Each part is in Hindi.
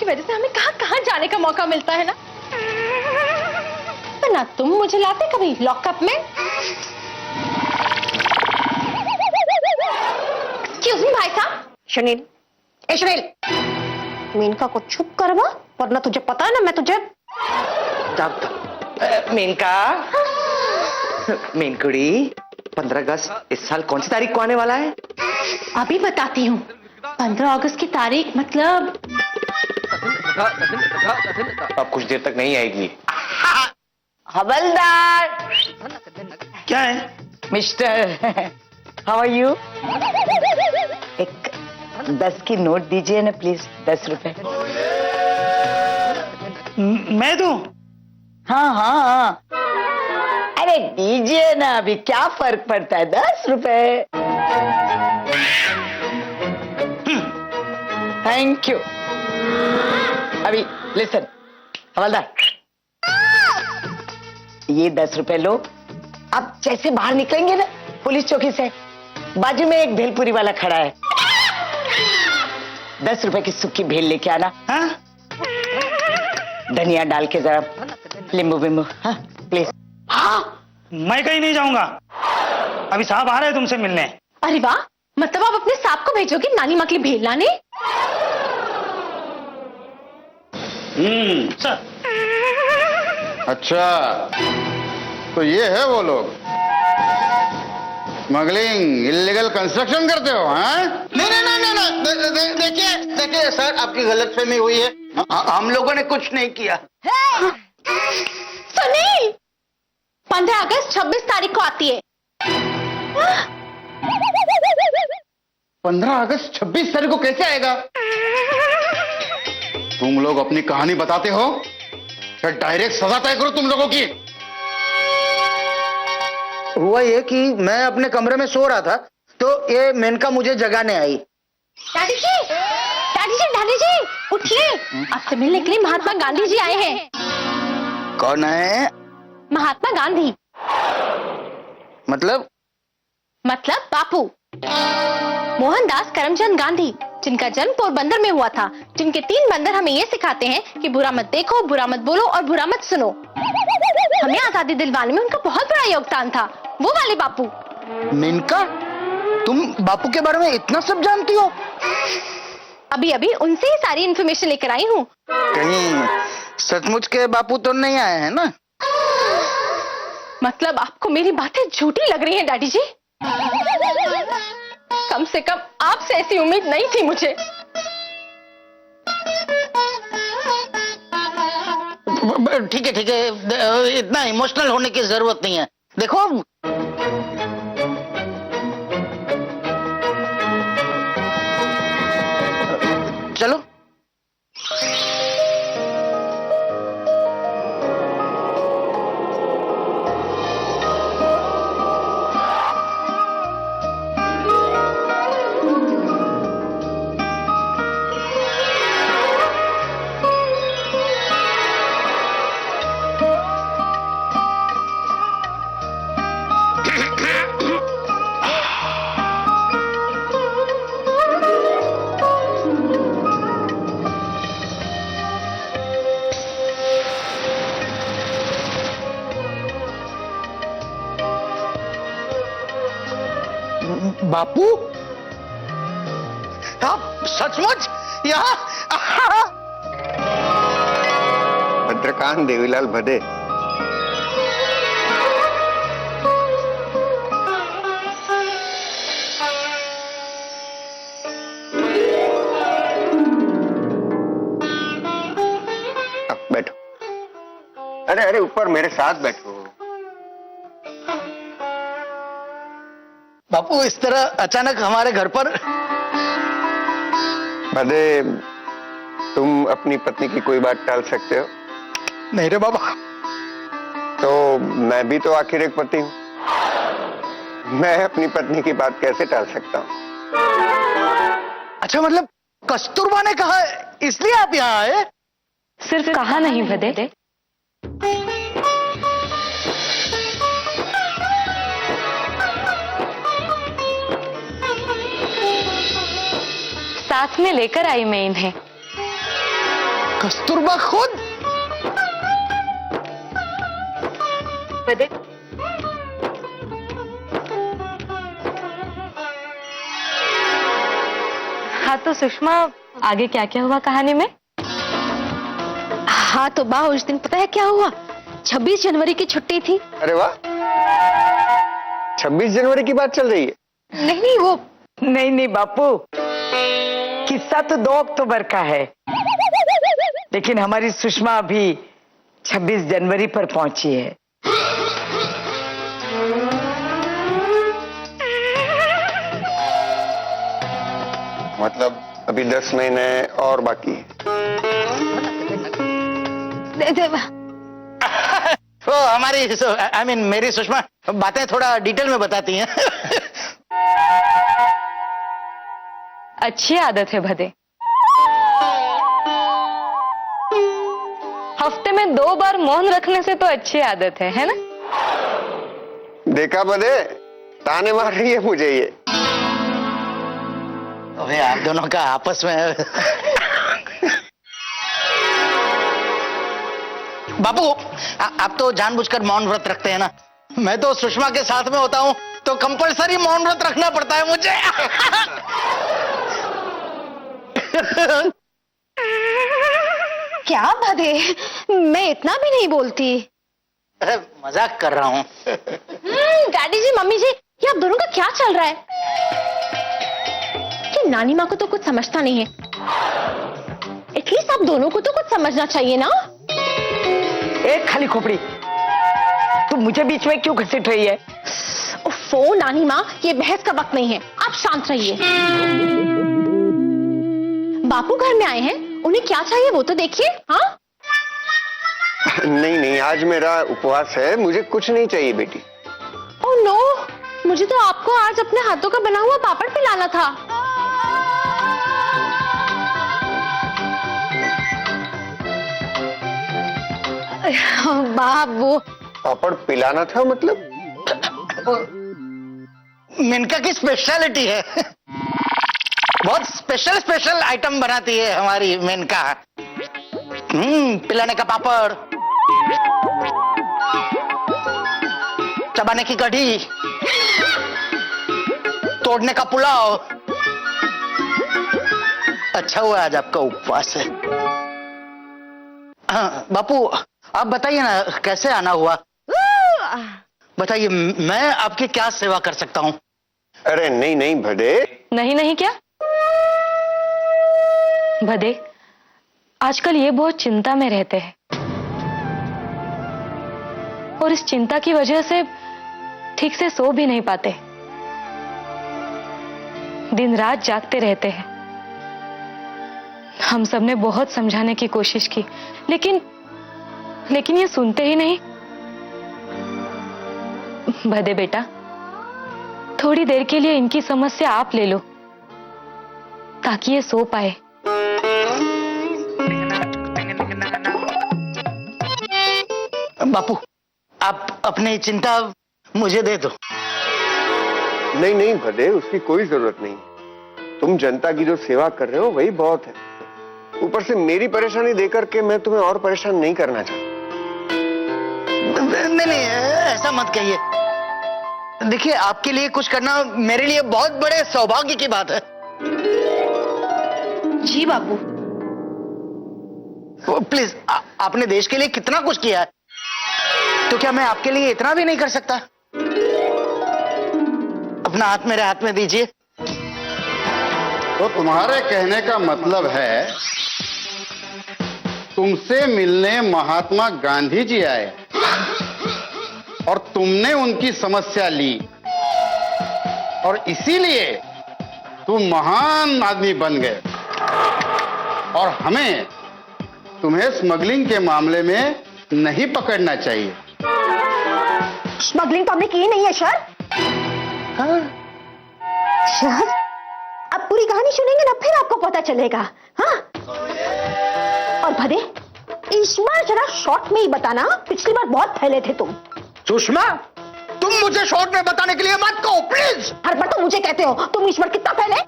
की वजह से हमें कहाँ कहाँ जाने का मौका मिलता है ना। ना तुम मुझे लाते कभी लॉकअप में। एक्सक्यूज मी भाई साहब। सुनील, ए सुनील, मेनका को चुप करवा, वरना तुझे पता है ना मैं तुझे। मेनका, मेनकुड़ी, 15 अगस्त इस साल कौन सी तारीख को आने वाला है? अभी बताती हूँ। 15 अगस्त की तारीख मतलब अब कुछ देर तक नहीं आएगी। हवलदार। क्या है मिस्टर, हाउ आर यू? एक 10 की नोट दीजिए ना प्लीज, 10 रुपए। मैं दूं? हाँ हाँ हाँ, अरे दीजिए ना, अभी क्या फर्क पड़ता है, 10 रुपए। Thank you. अभी लिसन हवलदार, ये 10 रुपए लो। अब जैसे बाहर निकलेंगे ना पुलिस चौकी से, बाजू में एक भेलपुरी वाला खड़ा है, 10 रुपए की सूखी भेल लेके आना। हाँ? धनिया डाल के जरा, नींबू बिम्बू, हाँ प्लीज। हाँ मैं कहीं नहीं जाऊंगा, अभी साहब आ रहे हैं तुमसे मिलने। अरे वाह, मतलब आप अपने सांप को भेजोगे नानी माँ के लिए भेल लाने? सर। अच्छा, तो ये है वो लोग, स्मगलिंग, इलीगल कंस्ट्रक्शन करते हो? हैं? नहीं नहीं नहीं नहीं, देखिए देखिए सर, आपकी गलतफहमी हुई है, हम लोगों ने कुछ नहीं किया। सुनील, 15 अगस्त 26 तारीख को आती है। 15 अगस्त 26 तारीख को कैसे आएगा? तुम लोग अपनी कहानी बताते हो या डायरेक्ट सजा तय करो तुम लोगों की? हुआ ये कि मैं अपने कमरे में सो रहा था, तो ये मेनका मुझे जगाने आई। दादी जी, दादी जी, दादी जी, उठिए, आपसे मिलने के लिए महात्मा गांधी जी आए हैं। कौन है? महात्मा गांधी मतलब बापू मोहनदास करमचंद गांधी, जिनका जन्म पोरबंदर में हुआ था, जिनके 3 बंदर हमें ये सिखाते हैं कि बुरा मत देखो, बुरा मत बोलो और बुरा मत सुनो। हमें आजादी दिलवाने में उनका बहुत बड़ा योगदान था, वो वाले बापू। मेनका, तुम बापू के बारे में इतना सब जानती हो? अभी अभी उनसे ही सारी इन्फॉर्मेशन लेकर आई हूँ। कहीं सचमुच के बापू तो नहीं आए हैं ना? मतलब आपको मेरी बातें झूठी लग रही हैं डैडी जी? कम से कम आपसे ऐसी उम्मीद नहीं थी मुझे। ठीक है, इतना इमोशनल होने की जरूरत नहीं है। देखो, चलो। बापू, आप सचमुच यहाँ? भद्रकांत देवीलाल भदे। अब बैठो। अरे अरे, ऊपर मेरे साथ बैठो। बापू, इस तरह अचानक हमारे घर पर? भदे, तुम अपनी पत्नी की कोई बात टाल सकते हो? नहीं रे बाबा। तो मैं भी तो आखिर एक पति हूं, मैं अपनी पत्नी की बात कैसे टाल सकता हूं? अच्छा, मतलब कस्तूरबा ने कहा इसलिए आप यहाँ आए? सिर्फ कहा नहीं भदे, साथ में लेकर आई मैं इन्हें। कस्तूरबा खुद? भदे, हाँ तो सुषमा, आगे क्या क्या हुआ कहानी में? हाँ तो बा, उस दिन पता है क्या हुआ? 26 जनवरी की छुट्टी थी। अरे वाह, 26 जनवरी की बात चल रही है? नहीं वो नहीं बापू, किस्सा तो 2 अक्टूबर का है, लेकिन हमारी सुषमा अभी 26 जनवरी पर पहुंची है। मतलब अभी 10 महीने और बाकी है। तो हमारी आई मीन मेरी सुषमा बातें थोड़ा डिटेल में बताती हैं। अच्छी आदत है भदे। हफ्ते में 2 बार मौन रखने से तो अच्छी आदत है ना? देखा बदे, ताने मार रही है मुझे ये। अबे आप दोनों का आपस में। बापू, आप तो जानबूझकर मौन व्रत रखते हैं ना। मैं तो सुषमा के साथ में होता हूँ तो कंपलसरी मौन व्रत रखना पड़ता है मुझे। क्या भदे, मैं इतना भी नहीं बोलती। अरे मजाक कर रहा हूँ। डैडी जी, मम्मी जी, ये आप दोनों का क्या चल रहा है? कि नानी माँ को तो कुछ समझता नहीं है, एटलीस्ट आप दोनों को तो कुछ समझना चाहिए ना। एक खाली खोपड़ी, तू मुझे बीच में क्यों घसीट रही है? ओफो नानी माँ, ये बहस का वक्त नहीं है, आप शांत रहिए। बापू घर में आए हैं, उन्हें क्या चाहिए वो तो देखिए। हाँ नहीं, आज मेरा उपवास है, मुझे कुछ नहीं चाहिए बेटी। ओह नो, मुझे तो आपको आज अपने हाथों का बना हुआ पापड़ पिलाना था। बाबू, पापड़ पिलाना था मतलब? मेनका की स्पेशलिटी है। बहुत स्पेशल आइटम बनाती है हमारी मेनका। पिलाने का पापड़, चबाने की कढ़ी, तोड़ने का पुलाव। अच्छा हुआ आज आपका उपवास है। हाँ, बापू आप बताइए ना, कैसे आना हुआ? बताइए, मैं आपकी क्या सेवा कर सकता हूँ? अरे नहीं भदे। नहीं क्या भदे, आजकल ये बहुत चिंता में रहते हैं और इस चिंता की वजह से ठीक से सो भी नहीं पाते, दिन रात जागते रहते हैं। हम सबने बहुत समझाने की कोशिश की, लेकिन ये सुनते ही नहीं। भदे बेटा, थोड़ी देर के लिए इनकी समस्या आप ले लो ताकि ये सो पाए। बापू, आप अपनी चिंता मुझे दे दो। नहीं भदे, उसकी कोई जरूरत नहीं। तुम जनता की जो सेवा कर रहे हो वही बहुत है। ऊपर से मेरी परेशानी देकर के मैं तुम्हें और परेशान नहीं करना चाहता। नहीं, ऐसा मत कहिए। देखिए, आपके लिए कुछ करना मेरे लिए बहुत बड़े सौभाग्य की बात है। जी बाबू। प्लीज, आपने देश के लिए कितना कुछ किया है, तो क्या मैं आपके लिए इतना भी नहीं कर सकता? अपना हाथ मेरे हाथ में दीजिए। तो तुम्हारे कहने का मतलब है तुमसे मिलने महात्मा गांधी जी आए और तुमने उनकी समस्या ली और इसीलिए तुम महान आदमी बन गए और हमें तुम्हें स्मगलिंग के मामले में नहीं पकड़ना चाहिए। स्मगलिंग तो हमने की नहीं है सर। सर, अब पूरी कहानी सुनेंगे ना, फिर आपको पता चलेगा। हाँ, और भदे, इस बार जरा शॉर्ट में ही बताना, पिछली बार बहुत फैले थे तुम। सुषमा, तुम मुझे शॉर्ट में बताने के लिए मत कहो प्लीज। हर बार तो मुझे कहते हो, तुम इस बार कितना फैले?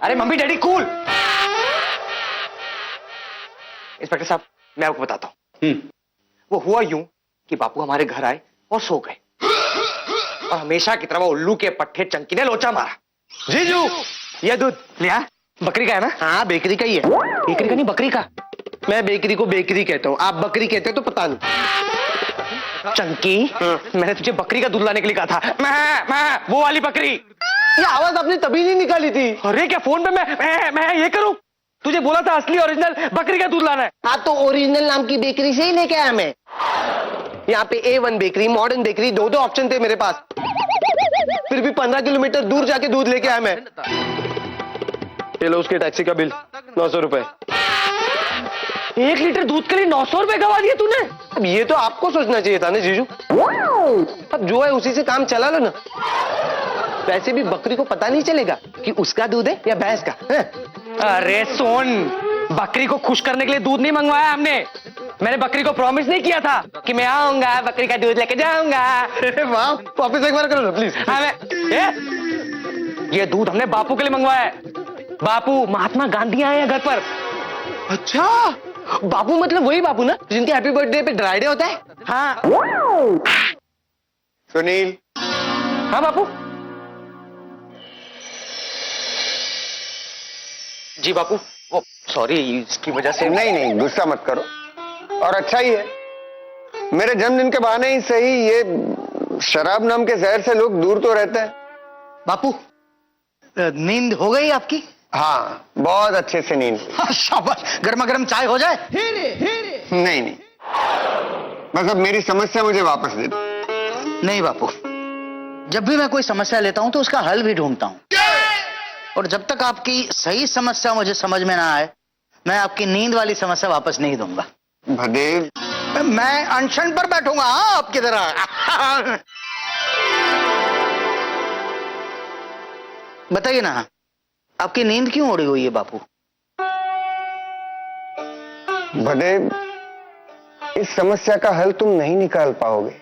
अरे मम्मी डैडी कूल। इंस्पेक्टर साहब, मैं आपको बताता हूँ। वो हुआ यूं कि बापू हमारे घर आए और सो गए, और हमेशा की तरह वो उल्लू के पट्टे चंकी ने लोचा मारा। जीजू, ये दूध लिया, बकरी का है ना? हाँ, बेकरी का ही है। बेकरी का नहीं, बकरी का। मैं बेकरी को बेकरी कहता हूँ, आप बकरी कहते हो तो पता नहीं। चंकी, मैंने तुझे बकरी का दूध लाने के लिए कहा था। मैं वो वाली बकरी। ये आवाज आपने तभी नहीं निकाली थी। अरे क्या फोन पे मैं ये करूं? तुझे बोला था असली ओरिजिनल बकरी का दूध लाना है। हाँ, तो ओरिजिनल नाम की बेकरी से ही लेके आया मैं। यहाँ पे A1 बेकरी, मॉडर्न बेकरी, दो ऑप्शन थे मेरे पास। फिर भी 15 किलोमीटर दूर जाके दूध लेके आया मैं। ये लो उसके टैक्सी का बिल, 900 रुपए। 1 लीटर दूध के लिए 900 रुपए गवा दिए तूने। अब ये तो आपको सोचना चाहिए था ना जीजू। अब जो है उसी से काम चला लो ना। वैसे भी बकरी को पता नहीं चलेगा कि उसका दूध है या भैंस का है? अरे सोन, बकरी को खुश करने के लिए दूध नहीं मंगवाया हमने। मैंने बकरी को प्रॉमिस नहीं किया था कि मैं आऊंगा, बकरी का दूध लेके जाऊंगा। वाह, वापस एक बार करो ना प्लीज। हाँ, ये दूध हमने बापू के लिए मंगवाया है। बापू, महात्मा गांधी आए हैं घर पर। अच्छा, बापू मतलब वही बापू ना जिनके हैप्पी बर्थडे पे ड्राई डे होता है? हाँ। सुनील, हाँ बापू। जी बापू, वो सॉरी, इसकी वजह से। नहीं नहीं, गुस्सा मत करो। और अच्छा ही है, मेरे जन्मदिन के बहाने ही सही ये शराब नाम के जहर से लोग दूर तो रहते हैं। बापू, नींद हो गई आपकी? हाँ, बहुत अच्छे से नींद। शाबाश, गर्मा गर्म चाय हो जाए। नहीं नहीं, बस अब मेरी समस्या मुझे वापस दे दो। नहीं बापू, जब भी मैं कोई समस्या लेता हूं तो उसका हल भी ढूंढता हूं, और जब तक आपकी सही समस्या मुझे समझ में ना आए, मैं आपकी नींद वाली समस्या वापस नहीं दूंगा। भदेव, मैं अनशन पर बैठूंगा। हाँ, आपकी तरह। बताइए ना, आपकी नींद क्यों उड़ी हुई है बापू? भदेव, इस समस्या का हल तुम नहीं निकाल पाओगे।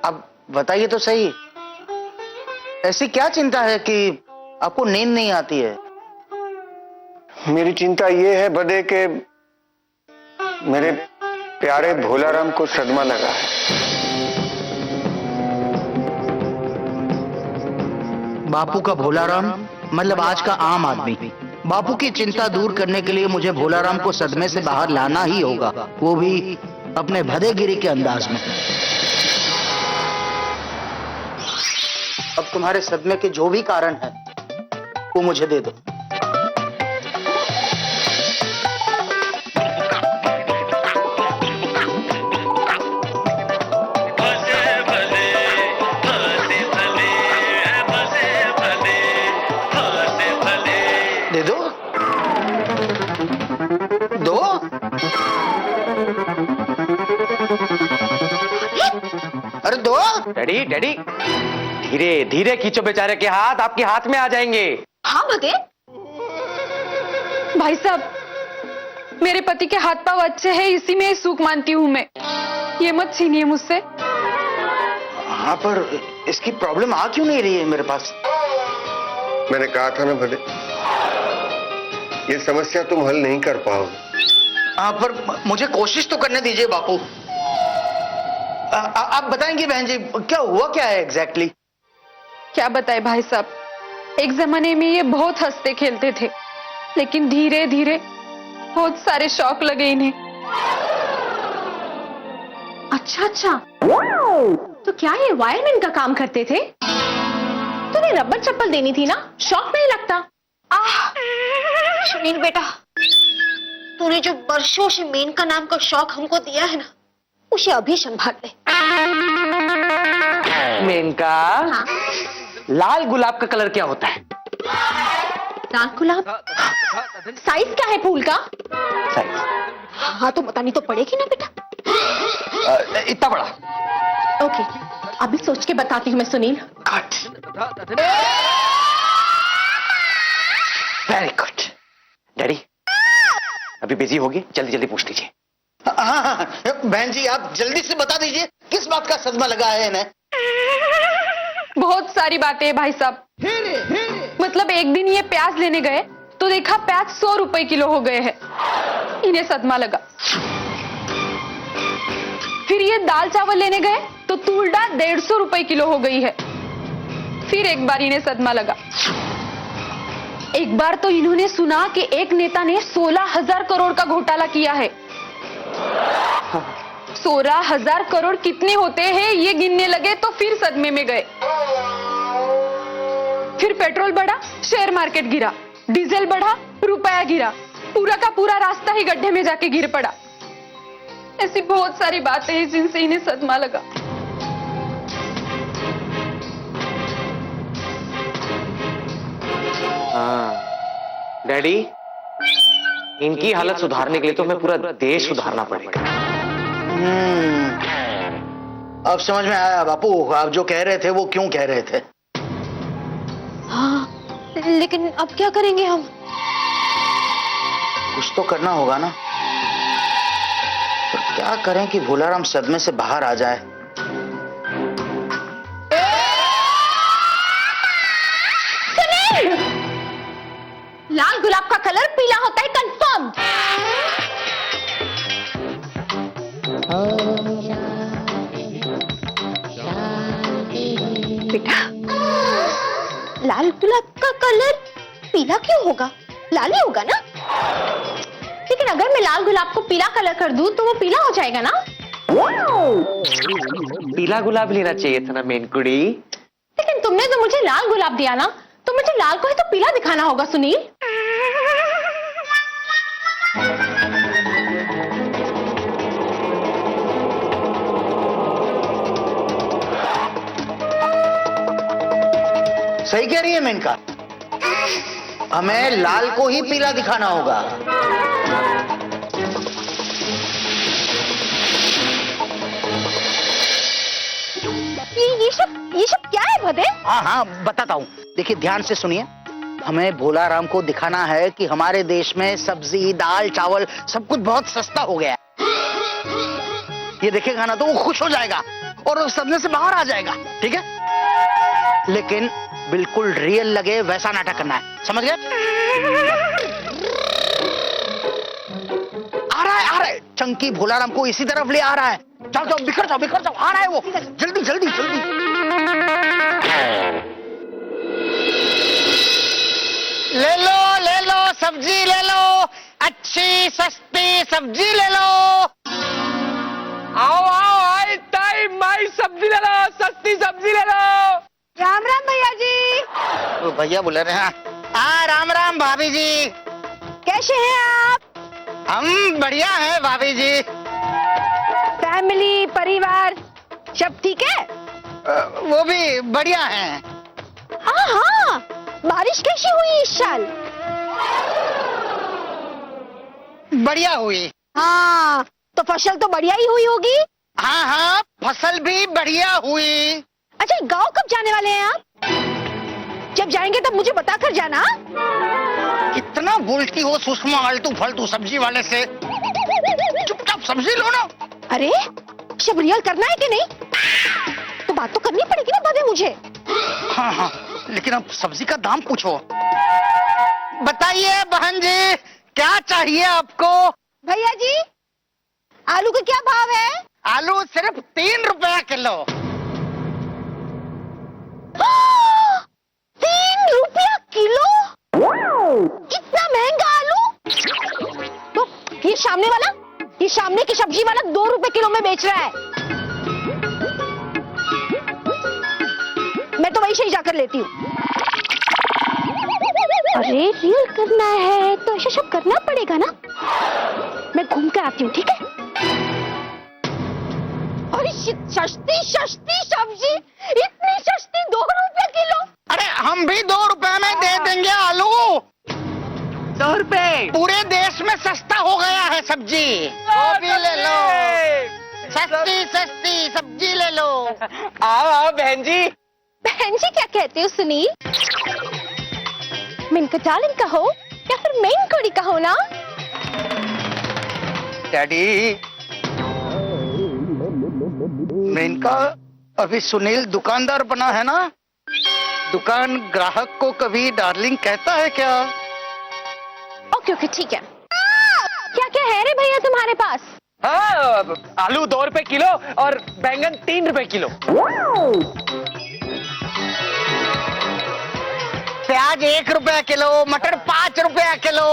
अब बताइए तो सही, ऐसी क्या चिंता है कि आपको नींद नहीं आती है? मेरी चिंता ये है भदे के मेरे प्यारे भोलाराम को सदमा लगा है। बापू का भोलाराम मतलब आज का आम आदमी। बापू की चिंता दूर करने के लिए मुझे भोलाराम को सदमे से बाहर लाना ही होगा, वो भी अपने भदेगिरी के अंदाज में। अब तुम्हारे सदमे के जो भी कारण है वो मुझे दे दो। दे दो, दो। अरे दो। डैडी, डैडी, धीरे धीरे खींचो बेचारे के हाथ, आपके हाथ में आ जाएंगे। हाँ भदे। भाई साहब, मेरे पति के हाथ पांव अच्छे हैं, इसी में सुख मानती हूँ मैं। ये मत छीनिए मुझसे। हाँ, पर इसकी प्रॉब्लम आ क्यों नहीं रही है मेरे पास? मैंने कहा था ना भदे, ये समस्या तुम हल नहीं कर पाओगे। हाँ, पर मुझे कोशिश तो करने दीजिए बापू। आप बताएंगे बहन जी, क्या हुआ क्या है एग्जैक्टली? क्या बताए भाई साहब, एक जमाने में ये बहुत हंसते खेलते थे, लेकिन धीरे धीरे बहुत सारे शौक लगे इन्हें। अच्छा अच्छा, तो क्या ये वायरमैन का काम करते थे? तुम्हें रबर चप्पल देनी थी ना, शौक नहीं लगता। सुनील बेटा, तूने जो वर्षों से मेनका नाम का शौक हमको दिया है ना, उसे अभी संभाल ले। मेनका, हाँ? लाल गुलाब का कलर क्या होता है? लाल गुलाब साइज क्या है फूल का? हाँ, तो बतानी तो पड़ेगी ना बेटा। इतना बड़ा। ओके, अभी सोच के बताती हूँ मैं सुनील। Very good. डैडी, अभी बिजी होगी, जल्दी जल्दी पूछ लीजिए। हाँ, बहन जी आप जल्दी से बता दीजिए किस बात का सदमा लगा है इन्हें? बहुत सारी बातें हैं भाई साहब। मतलब एक दिन ये प्याज लेने गए तो देखा प्याज 100 रुपए किलो हो गए हैं। इन्हें सदमा लगा। फिर ये दाल चावल लेने गए तो तूर दाल 150 रुपए किलो हो गई है। फिर एक बार इन्हें सदमा लगा। एक बार तो इन्होंने सुना कि एक नेता ने 16,000 करोड़ का घोटाला किया है। 16,000 करोड़ कितने होते हैं ये गिनने लगे तो फिर सदमे में गए। फिर पेट्रोल बढ़ा, शेयर मार्केट गिरा, डीजल बढ़ा, रुपया गिरा, पूरा का पूरा रास्ता ही गड्ढे में जाके गिर पड़ा। ऐसी बहुत सारी बातें हैं जिनसे इन्हें सदमा लगा। हाँ डैडी, इनकी हालत सुधारने के लिए तो हमें पूरा देश सुधारना पड़ेगा। अब समझ में आया बापू, आप जो कह रहे थे वो क्यों कह रहे थे। हाँ, लेकिन अब क्या करेंगे हम? कुछ तो करना होगा ना। तो क्या करें कि भोलाराम सदमे से बाहर आ जाए। लाल गुलाब का कलर पीला होता है कंफर्म। बेटा, लाल गुलाब का कलर पीला क्यों होगा? लाल ही होगा ना? लेकिन अगर मैं लाल गुलाब को पीला कलर कर दूं तो वो पीला हो जाएगा ना? पीला गुलाब लेना चाहिए था ना मेनकुड़ी। लेकिन तुमने तो मुझे लाल गुलाब दिया ना, तो मुझे लाल को ही तो पीला दिखाना होगा सुनील। सही कह रही है मेनका, हमें लाल को ही पीला दिखाना होगा। ये सब क्या है भदे? हाँ हाँ बताता हूँ, देखिए ध्यान से सुनिए। हमें भोलाराम को दिखाना है कि हमारे देश में सब्जी, दाल, चावल सब कुछ बहुत सस्ता हो गया है। ये देखेगा ना तो वो खुश हो जाएगा और सदमे से बाहर आ जाएगा, ठीक है? लेकिन बिल्कुल रियल लगे वैसा नाटक करना है, समझ गए? आ रहा है चंकी भोलाराम को इसी तरफ ले आ रहा है। जाओ जाओ, बिखर जाओ, आ रहा है वो। जल्दी जल्दी जल्दी। ले लो सब्जी ले लो, अच्छी सस्ती सब्जी ले लो। आओ आई टाइम माई सब्जी ले लो, सस्ती सब्जी ले लो। राम राम भैया जी। वो भैया बोले रहे हैं। राम राम भाभी जी, कैसे हैं आप? हम बढ़िया हैं भाभी जी। फैमिली, परिवार सब ठीक है? वो भी बढ़िया हैं। हाँ, बारिश कैसी हुई इस साल? बढ़िया हुई। हाँ, तो फसल तो बढ़िया ही हुई होगी। हाँ, फसल भी बढ़िया हुई। अच्छा, गांव कब जाने वाले हैं आप? जब जाएंगे तब मुझे बताकर जाना। कितना बोलती हो सुषमा आलतू फालतू सब्जी वाले से। चुपचाप सब्जी लो ना। अरे, सब रियल करना है कि नहीं? तो बात तो करनी पड़ेगी ना भदे मुझे। हाँ, लेकिन अब सब्जी का दाम पूछो। बताइए बहन जी, क्या चाहिए आपको? भैया जी, आलू का क्या भाव है? आलू सिर्फ 3 रुपया किलो। 3 रुपया किलो? इतना महंगा आलू? तो ये सामने की सब्जी वाला 2 रुपए किलो में बेच रहा है। मैं तो वहीं से ही जाकर लेती हूँ। अरे, रियल करना है तो ऐसा सब करना पड़ेगा ना। मैं घूम कर आती हूँ, ठीक है? अरे सस्ती सब्जी, इतनी सस्ती 2 रुपया किलो। अरे हम भी 2 रुपए में दे देंगे आलू। 2 रुपए। पूरे देश में सस्ता हो गया है सब्जी। वो भी ले लो, सस्ती सब्जी ले लो। आओ बहन जी। बहन जी क्या कहते हो सुनील? मिनका डार्लिंग कहो या फिर मेन कोड़ी कहो ना। डैडी, मेनका अभी सुनील दुकानदार बना है ना, दुकान ग्राहक को कभी डार्लिंग कहता है क्या? ओके ओके ठीक है। क्या क्या है रे भैया तुम्हारे पास? हाँ, आलू 2 रुपए किलो और बैंगन 3 रुपए किलो। प्याज 1 रुपया किलो, मटर 5 रुपया किलो,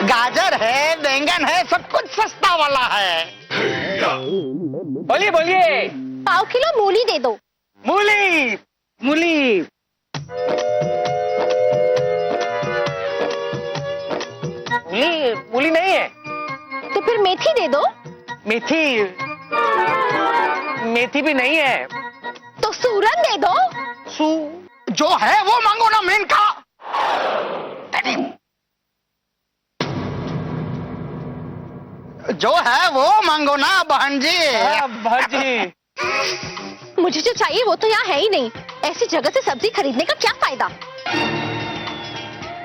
गाजर है, बैंगन है, सब कुछ सस्ता वाला है। बोलिए बोलिए। पाव किलो मूली दे दो। मूली मूली। मूली मूली नहीं है। तो फिर मेथी दे दो। मेथी मेथी भी नहीं है। तो सूरन दे दो। जो है वो मांगो ना मेनका। जो है वो मांगो ना बहन जी। भाजी। मुझे जो चाहिए वो तो यहाँ है ही नहीं। ऐसी जगह से सब्जी खरीदने का क्या फायदा?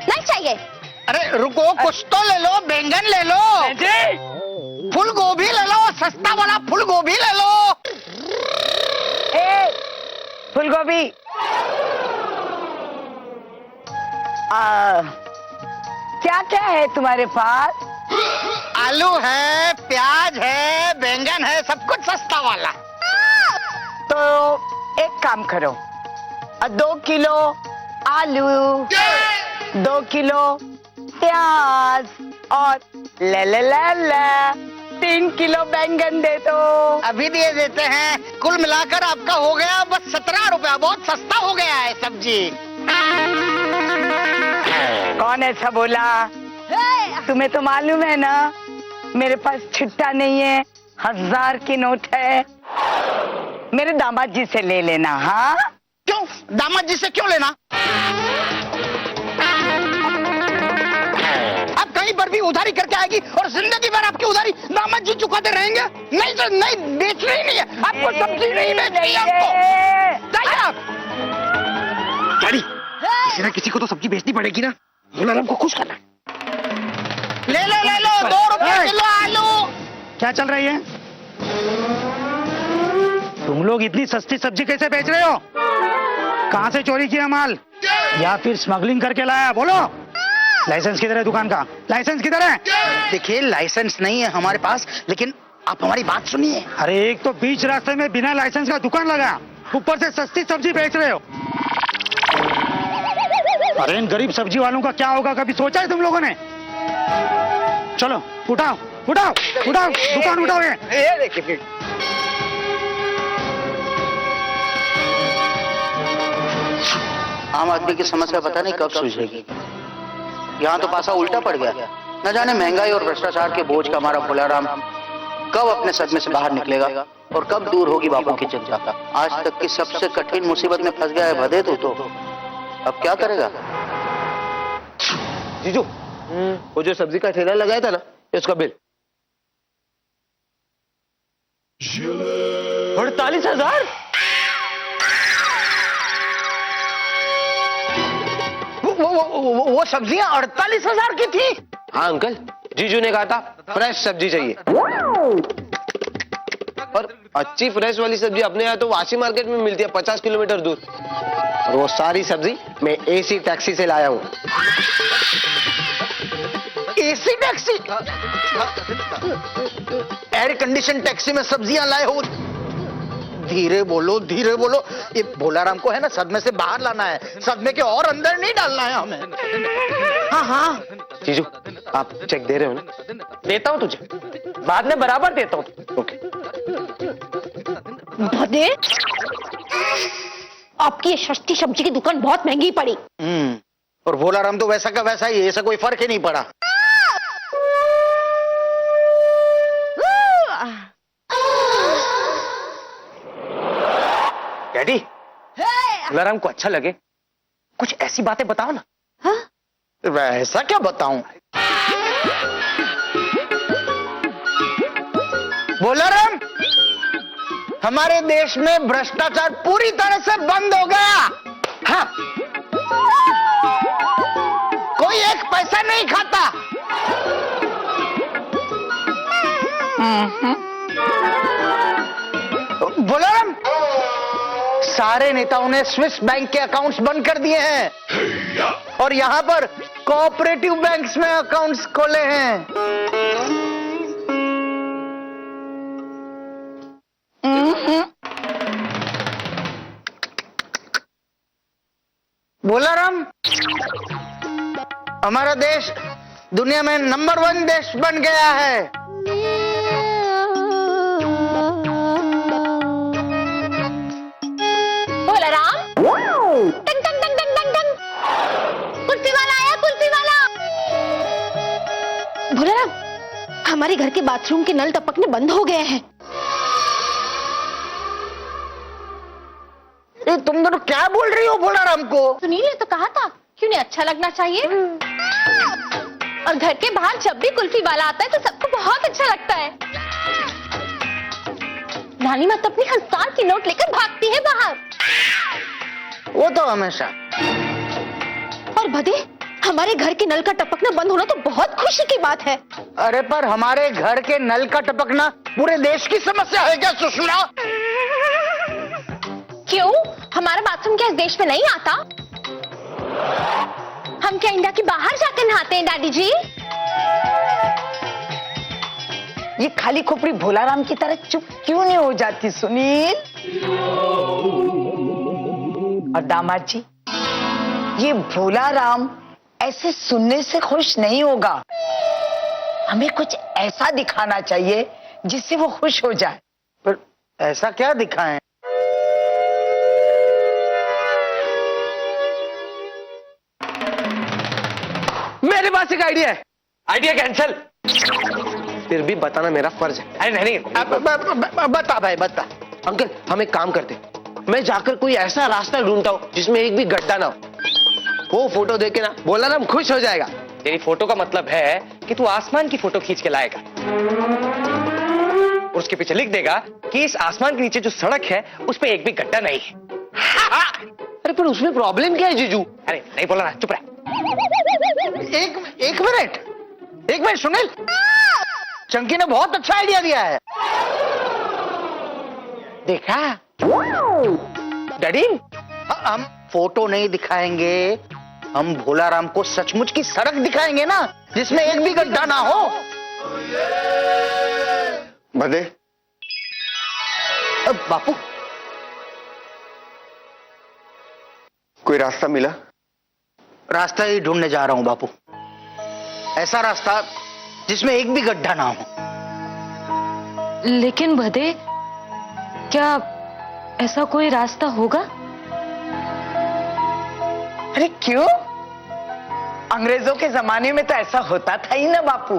नहीं चाहिए। अरे रुको, कुछ तो ले लो, बैंगन ले लो, फूल गोभी ले लो, सस्ता वाला फूल गोभी ले लो। फूलगोभी। क्या क्या है तुम्हारे पास? आलू है, प्याज है, बैंगन है, सब कुछ सस्ता वाला। तो एक काम करो, 2 किलो आलू, 2 किलो प्याज और ले 3 किलो बैंगन दे दो। अभी दे देते हैं। कुल मिलाकर आपका हो गया बस 17 रुपया। बहुत सस्ता हो गया है सब्जी। कौन ऐसा बोला? तुम्हें तो मालूम है ना, मेरे पास छिट्टा नहीं है, 1000 की नोट है। मेरे दामाद जी से ले लेना। हाँ, क्यों? दामाद जी से क्यों लेना? अब कहीं पर भी उधारी करके आएगी और जिंदगी भर आपकी उधारी दामाद जी चुकाते रहेंगे। नहीं तो नहीं, बेचनी ही नहीं है आपको, सब्जी नहीं बेचनी है आपको। जाइए आप। डैडी, किसी ना किसी को तो सब्जी बेचनी पड़ेगी ना। भोलाराम को खुश करना। ले लो 2 रुपए किलो आलू। क्या चल रही है? तुम लोग इतनी सस्ती सब्जी कैसे बेच रहे हो? कहां से चोरी किया माल या फिर स्मगलिंग करके लाया? बोलो। लाइसेंस किधर है दुकान का? लाइसेंस किधर है? देखिए, लाइसेंस नहीं है हमारे पास, लेकिन आप हमारी बात सुनिए। अरे एक तो बीच रास्ते में बिना लाइसेंस का दुकान लगा, ऊपर से सस्ती सब्जी बेच रहे हो। अरे इन गरीब सब्जी वालों का क्या होगा, कभी सोचा है तुम लोगों ने? चलो उठाओ उठाओ उठाओ, दुकान उठाओ। ये देखिए, आम आदमी की समस्या पता नहीं कब सुलझेगी। यहाँ तो पासा उल्टा पड़ गया। न जाने महंगाई और भ्रष्टाचार के बोझ का हमारा भोलाराम कब अपने सदमे से बाहर निकलेगा और कब दूर होगी बापू की चिंता। आज तक की सबसे कठिन मुसीबत में फंस गया है भदे तो अब क्या करेगा? जीजू, वो जो सब्जी का ठेला लगाया था ना, उसका बिल 48,000। वो सब्जियां 48,000 की थी? हाँ अंकल, जीजू ने कहा था फ्रेश सब्जी चाहिए। और अच्छी फ्रेश वाली सब्जी अपने यहाँ तो वाशी मार्केट में मिलती है 50 किलोमीटर दूर। और वो सारी सब्जी मैं एसी टैक्सी से लाया हूँ। AC taxi? Air condition taxi में सब्जियां लाए हो? धीरे बोलो धीरे बोलो। ये भोलाराम को है ना सदमे से बाहर लाना है, सदमे के और अंदर नहीं डालना है हमें। हाँ हाँ जीजू, आप चेक दे रहे हो ना? देता हूँ तुझे, बाद में बराबर देता हूँ। ओके। भदे, आपकी ये सस्ती सब्जी की दुकान बहुत महंगी पड़ी। और भोलाराम तो वैसा का वैसा ही है, ऐसा कोई फर्क ही नहीं पड़ा। डैडी, भोलाराम को अच्छा लगे कुछ ऐसी बातें बताओ ना। ऐसा क्या बताऊं? भोलाराम, हमारे देश में भ्रष्टाचार पूरी तरह से बंद हो गया। हाँ, कोई एक पैसा नहीं खाता। भोलाराम, सारे नेताओं ने स्विस बैंक के अकाउंट्स बंद कर दिए हैं और यहाँ पर कोऑपरेटिव बैंक्स में अकाउंट्स खोले हैं। भोलाराम, हमारा देश दुनिया में नंबर 1 देश बन गया है। भोलाराम, टंग टंग टंग टंग टंग टंग, कुल्फी वाला आया, कुल्फी वाला। भोलाराम, हमारे घर के बाथरूम के नल टपकने बंद हो गए हैं। ये तुम दोनों क्या बोल रही हो भोलाराम को? सुनील ने तो कहा था क्यों नहीं अच्छा लगना चाहिए। और घर के बाहर जब भी कुल्फी वाला आता है तो सबको बहुत अच्छा लगता है। नानी मत अपनी 1000 की नोट लेकर भागती है बाहर। वो तो हमेशा। और भदे, हमारे घर के नल का टपकना बंद होना तो बहुत खुशी की बात है। अरे पर हमारे घर के नल का टपकना पूरे देश की समस्या है क्या सुषमा? क्यों, हमारा बाथरूम क्या इस देश में नहीं आता? हम क्या इंडिया के बाहर जाकर नहाते हैं डैडी जी? ये खाली खोपड़ी भोलाराम की तरह चुप क्यों नहीं हो जाती सुनील? और दामाद जी, ये भोलाराम ऐसे सुनने से खुश नहीं होगा। हमें कुछ ऐसा दिखाना चाहिए जिससे वो खुश हो जाए। पर ऐसा क्या दिखाएं? मेरे पास एक आइडिया है। Idea cancel. फिर भी बताना मेरा फर्ज है। अरे नहीं बता भाई बता। अंकल, हम एक काम करते, मैं जाकर कोई ऐसा रास्ता ढूंढता हूँ जिसमें एक भी गड्ढा ना हो। वो फोटो देख के ना भोलाराम खुश हो जाएगा। तेरी फोटो का मतलब है कि तू आसमान की फोटो खींच के लाएगा और उसके पीछे लिख देगा कि इस आसमान के नीचे जो सड़क है उस पे एक भी गड्ढा नहीं है। अरे पर उसमें प्रॉब्लम क्या है जीजू? अरे नहीं बोला ना, चुप रह। एक मिनट सुनील, चंकी ने बहुत अच्छा आइडिया दिया है। देखा डैडी, हम फोटो नहीं दिखाएंगे, हम भोलाराम को सचमुच की सड़क दिखाएंगे ना, जिसमें एक भी गड्ढा ना हो। भदे, अब बापू, कोई रास्ता मिला? रास्ता ही ढूंढने जा रहा हूं बापू। ऐसा रास्ता जिसमें एक भी गड्ढा ना हो। लेकिन भदे, क्या ऐसा कोई रास्ता होगा? अरे क्यों? अंग्रेजों के जमाने में तो ऐसा होता था ही ना बापू।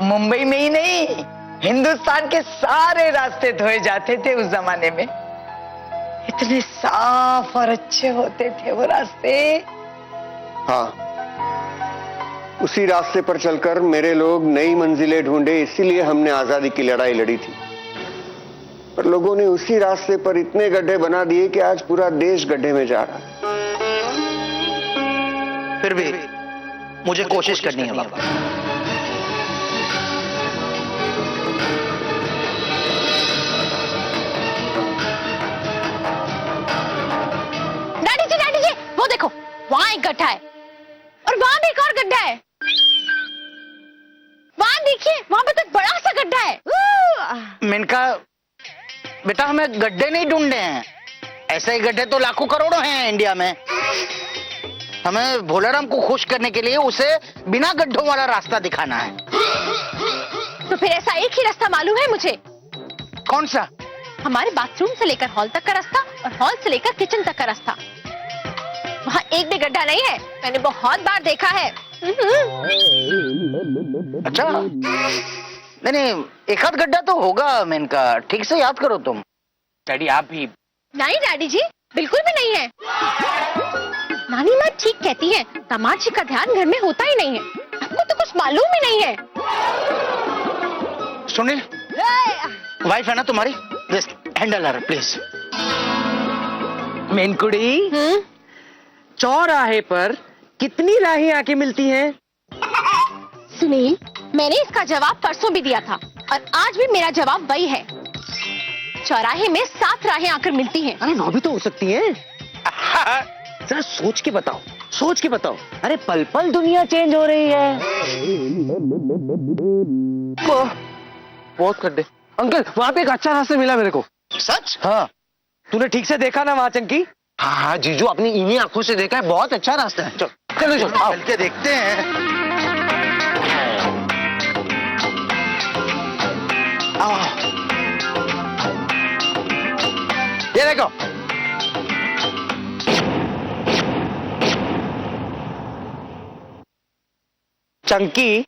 मुंबई में ही नहीं, हिंदुस्तान के सारे रास्ते धोए जाते थे उस जमाने में। इतने साफ और अच्छे होते थे वो रास्ते। हाँ, उसी रास्ते पर चलकर मेरे लोग नई मंजिलें ढूंढे, इसीलिए हमने आजादी की लड़ाई लड़ी थी। पर लोगों ने उसी रास्ते पर इतने गड्ढे बना दिए कि आज पूरा देश गड्ढे में जा रहा है। फिर भी मुझे कोशिश करनी है बापू। डैडी जी, वो देखो, वहां एक गड्ढा है और वहां भी एक और गड्ढा है। वहां देखिए, वहां पे तो बड़ा सा गड्ढा है। मिनका बेटा, हमें गड्ढे नहीं ढूंढने हैं। ऐसे ही गड्ढे तो लाखों करोड़ों हैं इंडिया में। हमें भोलाराम को खुश करने के लिए उसे बिना गड्ढों वाला रास्ता दिखाना है। तो फिर ऐसा एक ही रास्ता मालूम है मुझे। कौन सा? हमारे बाथरूम से लेकर हॉल तक का रास्ता और हॉल से लेकर किचन तक का रास्ता। वहाँ एक भी गड्ढा नहीं है, मैंने बहुत बार देखा है। अच्छा, नहीं, एक आध गड्ढा तो होगा मेनका, ठीक से याद करो तुम। डैडी आप भी। नहीं डैडी जी, बिल्कुल भी नहीं है। नानी माँ ठीक कहती है, दामाद जी का ध्यान घर में होता ही नहीं है। आपको तो कुछ मालूम ही नहीं है। सुनील, वाइफ है ना तुम्हारी, जस्ट हैंडल हर प्लीज। मेनकुड़ी, चौराहे पर कितनी राहें आके मिलती हैं? सुनील, मैंने इसका जवाब परसों भी दिया था और आज भी मेरा जवाब वही है। चौराहे में 7 राहें आकर मिलती हैं। अरे 9 भी तो हो सकती हैं। जरा सोच के बताओ, सोच के बताओ। अरे पल पल दुनिया चेंज हो रही है। बहुत गड्ढे। अंकल वहां पे एक अच्छा रास्ता मिला मेरे को। सच? हाँ, तूने ठीक से देखा ना वहां चंकी? हाँ हाँ जीजू, अपनी इन्हीं आंखों से देखा है, बहुत अच्छा रास्ता है। चलो चलो आओ। चल के देखते हैं। आओ। ये देखो, चंकी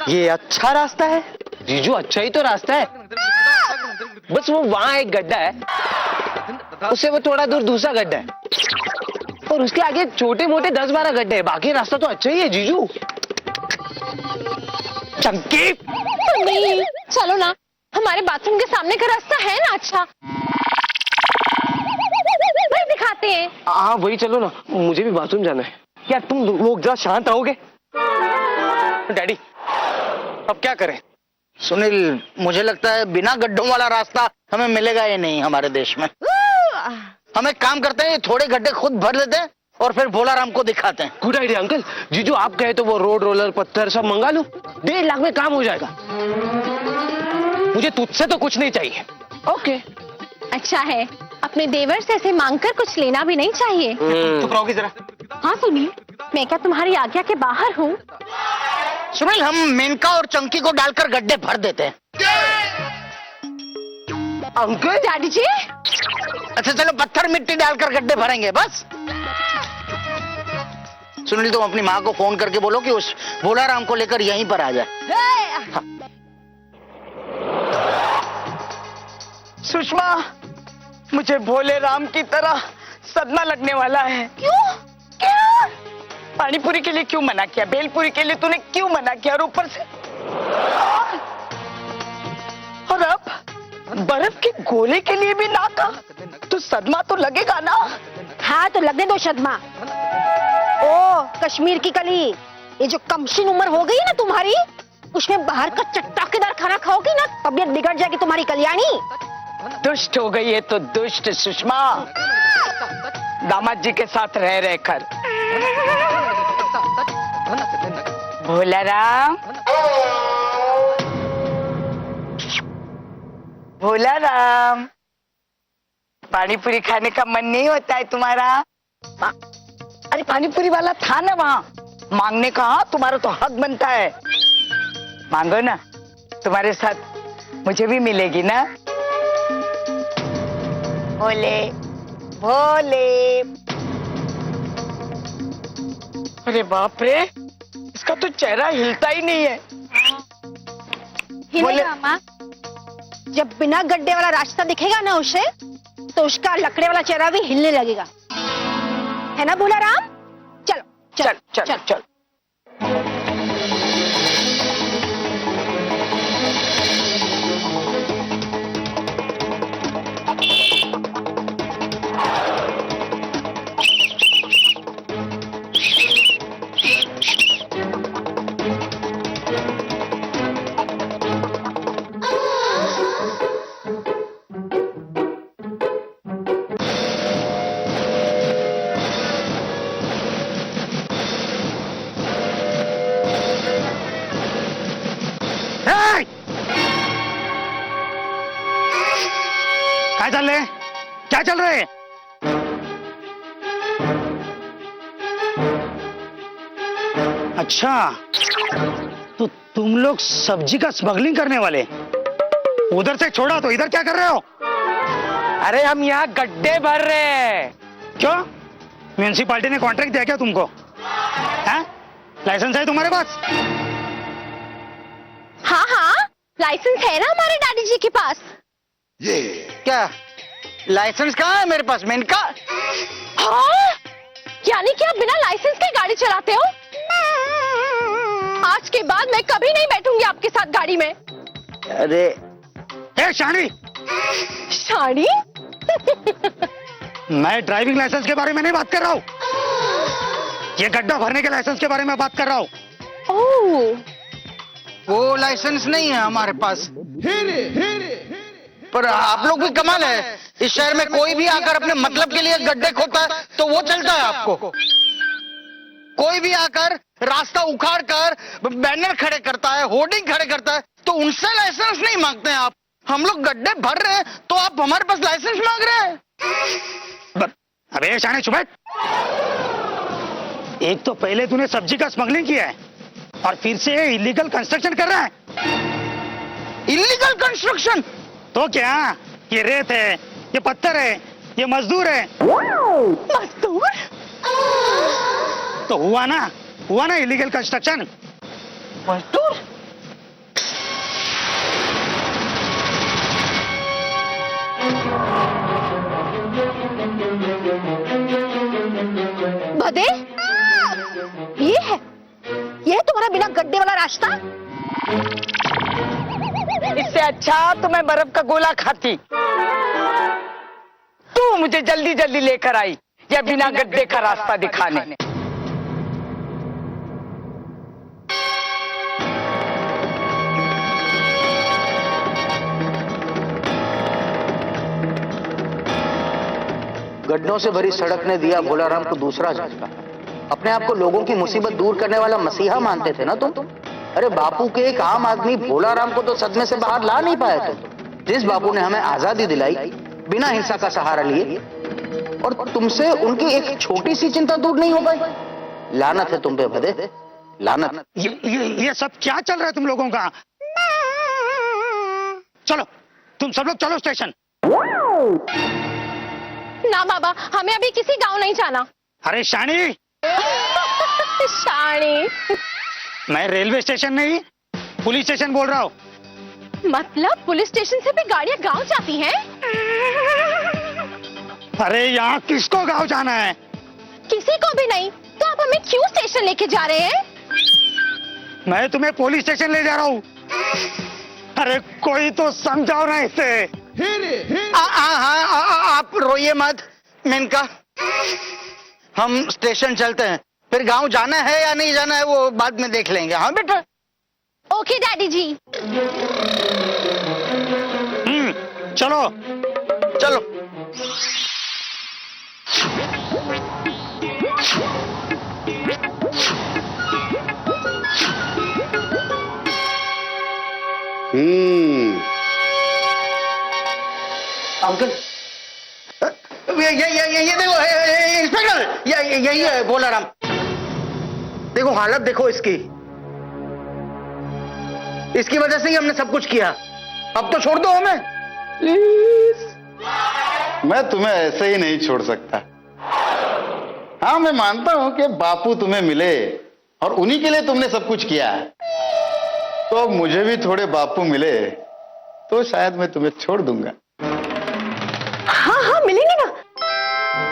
ये अच्छा रास्ता है। जीजू अच्छा ही तो रास्ता है, बस वो वहां एक गड्ढा है, उससे वो थोड़ा दूर दूसरा गड्ढा है, और उसके आगे छोटे मोटे 10-12 गड्ढे हैं। बाकी रास्ता तो अच्छा ही है जीजू। चंकी नहीं, चलो ना, हमारे बाथरूम के सामने का रास्ता है ना अच्छा, वही दिखाते हैं। हाँ वही चलो ना, मुझे भी बाथरूम जाना है। यार तुम लोग जरा शांत रहोगे? डैडी अब क्या करें? सुनील, मुझे लगता है बिना गड्ढों वाला रास्ता हमें मिलेगा ही नहीं हमारे देश में। हम एक काम करते हैं, ये थोड़े गड्ढे खुद भर लेते हैं और फिर भोलाराम को दिखाते हैं। Good idea uncle. जीजू आप कहे तो वो रोड रोलर पत्थर सब मंगा लूं, 1.5 लाख में काम हो जाएगा। मुझे तुझसे तो कुछ नहीं चाहिए। ओके, अच्छा है, अपने देवर से ऐसे मांगकर कुछ लेना भी नहीं चाहिए। चुप रहोगे जरा? हाँ सुनील, मैं क्या तुम्हारी आज्ञा के बाहर हूँ? सुनील, हम मेनका और चंकी को डालकर गड्ढे भर देते हैं। अंकल डैडी जी, अच्छा चलो, पत्थर मिट्टी डालकर गड्ढे भरेंगे बस। सुनील, तुम अपनी माँ को फोन करके बोलो कि उस भोलाराम को लेकर यहीं पर आ जाए। सुषमा, मुझे भोले राम की तरह सदमा लगने वाला है। क्यों? क्या? पानीपुरी के लिए क्यों मना किया? भेलपुरी के लिए तूने क्यों मना किया? और ऊपर से और अब बर्फ के गोले के लिए भी ना कहा तो सदमा तो लगेगा ना। हाँ तो लगने दो सदमा। ओ कश्मीर की कली, ये जो कमसिन उम्र हो गई ना तुम्हारी, उसमें बाहर का चट्टाकेदार खाना खाओगी ना, तबीयत बिगड़ जाएगी तुम्हारी कल्याणी। दुष्ट हो गई है तो दुष्ट सुषमा, दामाद जी के साथ रह रहकर। भोलाराम, भोलाराम, पानीपुरी खाने का मन नहीं होता है तुम्हारा? अरे पानीपुरी वाला था ना वहां, मांगने का तुम्हारा तो हक बनता है। मांगो ना, तुम्हारे साथ मुझे भी मिलेगी ना। भोले भोले। अरे बाप रे, इसका तो चेहरा हिलता ही नहीं है। हिलेगा माँ, जब बिना गड्ढे वाला रास्ता दिखेगा ना उसे, तो उसका लकड़े वाला चेहरा भी हिलने लगेगा, है ना भोलाराम? चलो चल चल चल, चल। काय चल रहे? क्या चल रहे? अच्छा, तो तुम लोग सब्जी का स्मगलिंग करने वाले? उधर से छोड़ा तो इधर क्या कर रहे हो? अरे हम यहाँ गड्ढे भर रहे हैं। क्यों? म्यूनिसिपालिटी ने कॉन्ट्रैक्ट दिया क्या तुमको? हैं? लाइसेंस है तुम्हारे पास? हाँ हाँ, लाइसेंस है ना हमारे डैडी जी के पास। क्या लाइसेंस कहाँ है मेरे पास? मेनका, हाँ? यानी कि आप बिना लाइसेंस के गाड़ी चलाते हो? आज के बाद मैं कभी नहीं बैठूंगी आपके साथ गाड़ी में। अरे ए शानी, शानी? मैं ड्राइविंग लाइसेंस के बारे में नहीं बात कर रहा हूँ, ये गड्ढा भरने के लाइसेंस के बारे में बात कर रहा हूँ। ओह, वो लाइसेंस नहीं है हमारे पास। पर आप लोग भी कमाल है, इस शहर में कोई भी आकर अपने मतलब के लिए गड्ढे खोदता है तो वो चलता है आपको। कोई भी आकर रास्ता उखाड़ कर बैनर खड़े करता है, होर्डिंग खड़े करता है, तो उनसे लाइसेंस नहीं मांगते हैं आप। हम लोग गड्ढे भर रहे हैं तो आप हमारे पास लाइसेंस मांग रहे हैं। अबे शाने चुप बैठ। एक तो पहले तूने सब्जी का स्मगलिंग किया है और फिर से इलीगल कंस्ट्रक्शन कर रहा है। Illegal construction? तो क्या, ये रेत है, ये पत्थर है, ये मजदूर है। मजदूर? तो हुआ ना इलीगल कंस्ट्रक्शन। मजदूर? भदे, ये है तुम्हारा बिना गड्ढे वाला रास्ता? इससे अच्छा तो मैं बर्फ का गोला खाती। तू मुझे जल्दी जल्दी लेकर आई या बिना गड्ढे का रास्ता दिखाने। गड्ढों से भरी सड़क ने दिया भोलाराम को दूसरा झटका। अपने आप को लोगों की मुसीबत दूर करने वाला मसीहा मानते थे ना तुम। अरे बापू के एक आम आदमी भोलाराम को तो सदमे से बाहर ला नहीं पाए तुम। जिस बापू ने हमें आजादी दिलाई बिना हिंसा का सहारा लिए, और तुमसे उनकी एक छोटी सी चिंता दूर नहीं हो पाई। लानत है तुम पे भदे, लानत। ये सब क्या चल रहा है तुम लोगों का? चलो तुम सब लोग चलो स्टेशन। ना बाबा, हमें अभी किसी गांव नहीं जाना। अरे शानी, शानी, मैं रेलवे स्टेशन नहीं पुलिस स्टेशन बोल रहा हूँ। मतलब पुलिस स्टेशन से भी गाड़ियां गांव जाती हैं? अरे यहाँ किसको गांव जाना है? किसी को भी नहीं। तो आप हमें क्यों स्टेशन लेके जा रहे हैं? मैं तुम्हें पुलिस स्टेशन ले जा रहा हूँ। अरे कोई तो समझाओ ना इसे। आप रोइए मत मेनका, हम स्टेशन चलते हैं। फिर गांव जाना है या नहीं जाना है वो बाद में देख लेंगे। हाँ बेटा। ओके डैडी जी। चलो चलो। अंकल, ये देखो इंस्पेक्टर, यही है भोलाराम। देखो हालत देखो इसकी वजह से ही हमने सब कुछ किया। अब तो छोड़ दो हमें प्लीज। मैं तुम्हें ऐसे ही नहीं छोड़ सकता। हाँ, मैं मानता हूं कि बापू तुम्हें मिले और उन्हीं के लिए तुमने सब कुछ किया। तो अब मुझे भी थोड़े बापू मिले तो शायद मैं तुम्हें छोड़ दूंगा। हाँ मिलेंगे ना।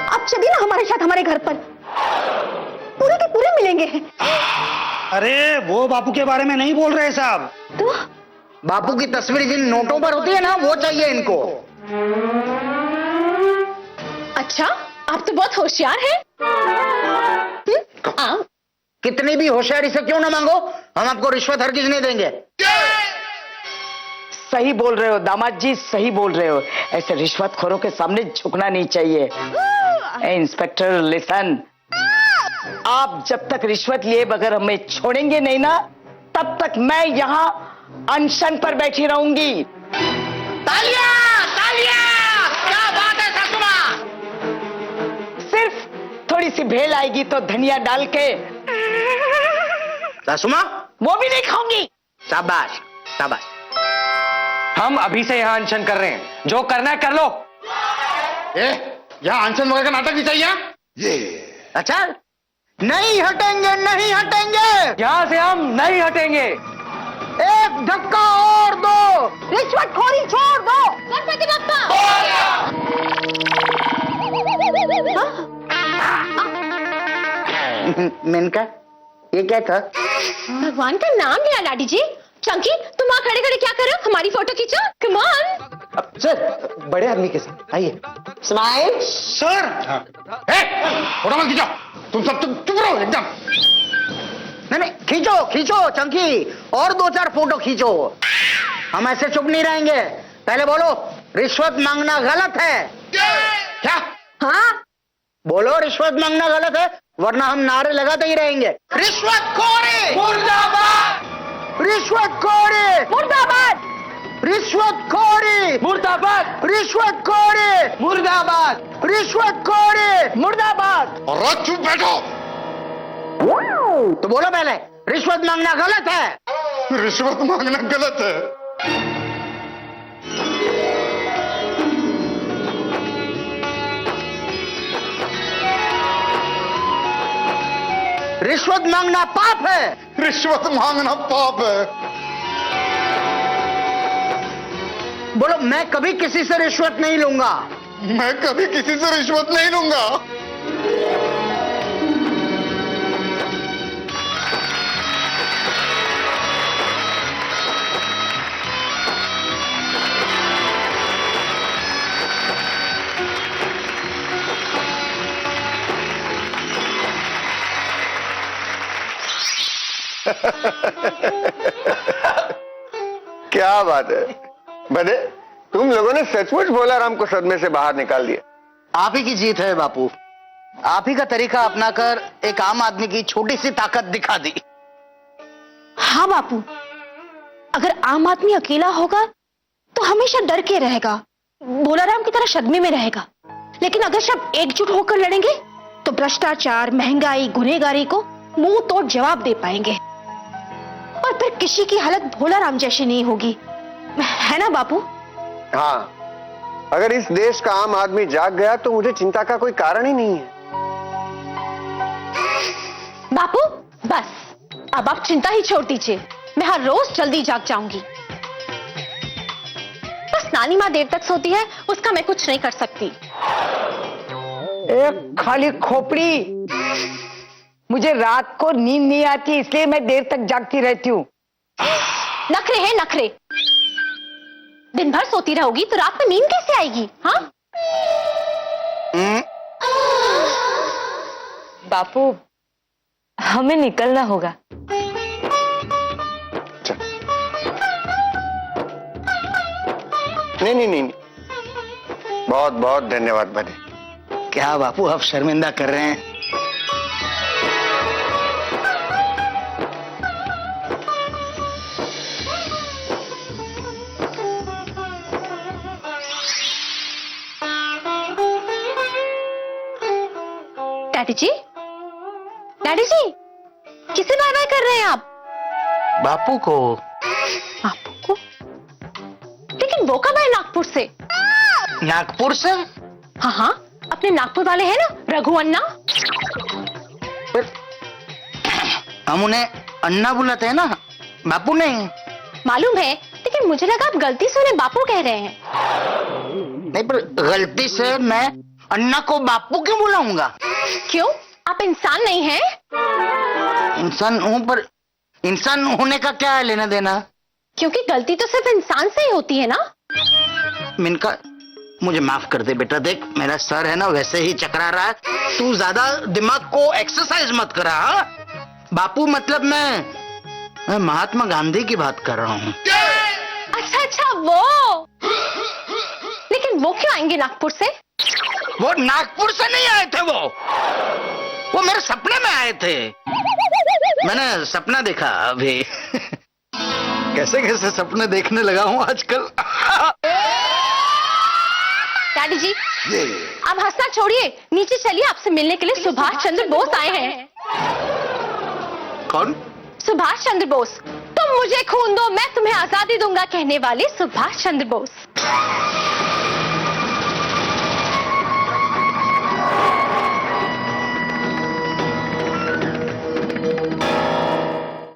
आप चलिए ना हमारे साथ हमारे घर पर, पूरे के पूरे मिलेंगे। अरे वो बापू के बारे में नहीं बोल रहे साहब। तो बापू की तस्वीर जिन नोटों पर होती है ना, वो चाहिए इनको। अच्छा, आप तो बहुत होशियार हैं। आओ। कितनी भी होशियारी से क्यों ना मांगो, हम आपको रिश्वत हरगिज नहीं देंगे। सही बोल रहे हो दामाद जी, सही बोल रहे हो। ऐसे रिश्वतखोरों के सामने झुकना नहीं चाहिए। इंस्पेक्टर लिसन, आप जब तक रिश्वत लिए बगैर हमें छोड़ेंगे नहीं ना, तब तक मैं यहाँ अनशन पर बैठी रहूंगी। तालियां, तालियां! क्या बात है ससुमा! सिर्फ थोड़ी सी भेल आएगी तो धनिया डाल के। ससुमा, वो भी नहीं खाऊंगी। शाबाश, शाबाश। हम अभी से यहाँ अनशन कर रहे हैं, जो करना है कर लो। यहाँ अनशन वगैरह का नाटक भी चाहिए। अच्छा, नहीं हटेंगे, नहीं हटेंगे। यहाँ से हम नहीं हटेंगे। एक धक्का और दो। रिश्वतखोरी छोड़ दो। गणपति बप्पा। मेनका, ये क्या था? भगवान का नाम लिया डैडी जी। चंकी, तुम वहाँ खड़े खड़े क्या कर रहे हो? हमारी फोटो खींचो। Come on. सर, बड़े आदमी के साथ आइए। स्माइल। सर, फोटो मत खींचो। तुम सब चुप रहो एकदम। नहीं, खींचो खींचो चंकी, और 2-4 फोटो खींचो। हम ऐसे चुप नहीं रहेंगे। पहले बोलो, रिश्वत मांगना गलत है क्या? हाँ, बोलो रिश्वत मांगना गलत है, वरना हम नारे लगाते ही रहेंगे। रिश्वतखोरी मुर्दाबाद, रिश्वतखोरी मुर्दाबाद, रिश्वतखोरी मुर्दाबाद, रिश्वतखोरी मुर्दाबाद, रिश्वतखोरी मुर्दाबाद। और चुप बैठो। तो बोलो पहले, रिश्वत मांगना गलत है? रिश्वत मांगना गलत है। रिश्वत मांगना पाप है? रिश्वत मांगना पाप है। बोलो, मैं कभी किसी से रिश्वत नहीं लूंगा। मैं कभी किसी से रिश्वत नहीं लूंगा। क्या बात है बड़े, तुम लोगों ने सचमुच भोलाराम को सदमे से बाहर निकाल दिया। आप ही की जीत है बापू। आप ही का तरीका अपनाकर एक आम आदमी की छोटी सी ताकत दिखा दी। हाँ बापू, अगर आम आदमी अकेला होगा तो हमेशा डर के रहेगा, भोलाराम की तरह सदमे में रहेगा। लेकिन अगर सब एकजुट होकर लड़ेंगे तो भ्रष्टाचार, महंगाई, गुनहगारी को मुंह तोड़ जवाब दे पाएंगे और फिर किसी की हालत भोलाराम जैसी नहीं होगी, है ना बापू? हाँ, अगर इस देश का आम आदमी जाग गया तो मुझे चिंता का कोई कारण ही नहीं है। बापू बस, अब आप चिंता ही छोड़ दीजिए। मैं हर रोज जल्दी जाग जाऊंगी। बस नानी माँ देर तक सोती है, उसका मैं कुछ नहीं कर सकती। एक खाली खोपड़ी, मुझे रात को नींद नहीं आती, इसलिए मैं देर तक जागती रहती हूँ। नखरे हैं नखरे। दिन भर सोती रहोगी तो रात में नींद कैसे आएगी? हाँ बापू, हमें निकलना होगा। नहीं नहीं नहीं, बहुत बहुत धन्यवाद बड़े। क्या बापू, आप शर्मिंदा कर रहे हैं? डैडी जी, डैडी जी, किसे बाय बाय कर रहे हैं आप? बापू को। बापू को? लेकिन वो कब आए नागपुर से? नागपुर से? हाँ हाँ, अपने नागपुर वाले हैं ना, रघु अन्ना। हम उन्हें अन्ना बुलाते हैं ना, बापू नहीं। मालूम है, लेकिन मुझे लगा आप गलती से उन्हें बापू कह रहे हैं। नहीं, पर गलती से मैं अन्ना को बापू क्यों बुलाऊंगा? क्यों, आप इंसान नहीं हैं? इंसान हूं, पर इंसान होने का क्या है लेना देना? क्योंकि गलती तो सिर्फ इंसान से ही होती है ना। मिनका, मुझे माफ कर दे बेटा। देख, मेरा सर है ना वैसे ही चकरा रहा है, तू ज्यादा दिमाग को एक्सरसाइज मत करा। हाँ? बापू मतलब मैं महात्मा गांधी की बात कर रहा हूँ। अच्छा अच्छा, वो। लेकिन वो क्यों आएंगे नागपुर से? वो नागपुर से नहीं आए थे, वो मेरे सपने में आए थे। मैंने सपना देखा अभी। कैसे कैसे सपने देखने लगा हूँ आजकल। डैडी जी, अब हंसना छोड़िए, नीचे चलिए, आपसे मिलने के लिए सुभाष चंद्र बोस आए हैं। कौन? सुभाष चंद्र बोस। तुम मुझे खून दो, मैं तुम्हें आजादी दूंगा कहने वाले सुभाष चंद्र बोस।